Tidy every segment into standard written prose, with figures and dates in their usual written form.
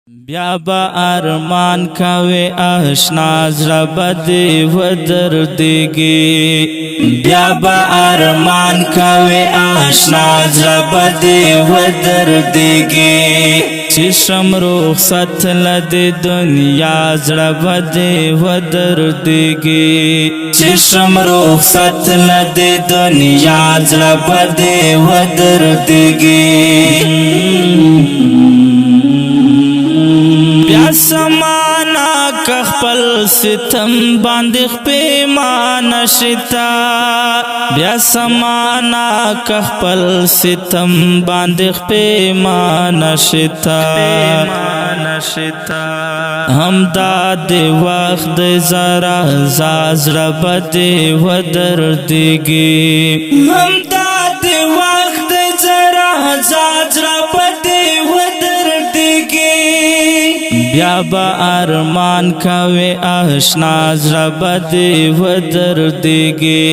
بیا با ارمان کوي آشنا زړه بدې ودردېږي بیا با ارمان کوي آشنا زړه بدې ودردېږي چې شم رخصت له دې دنیا زړه بدې ودردېږي چې شم رخصت له دې دنیا زړه بدې ودردېږي بیا سمانا که خپل ستم باندې خپېمانه شتا بیا سمانا که خپل ستم باندې خپېمانه شتا همدا د وخت د زرا زړه بدې ودردېږي همدا د وخت د زرا زړه بدې ودردېږي بیا با ارمان کوي آشنا زړه بدې ودردېږي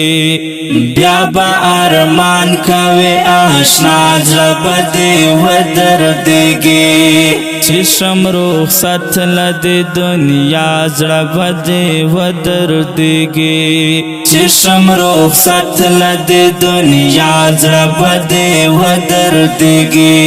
بیا با ارمان کوي آشنا زړه بدې ودردېږي چې شم رخصت له دې دنیا زړه بدې ودردېږي چې شم رخصت له دې دنیا زړه بدې ودردېږي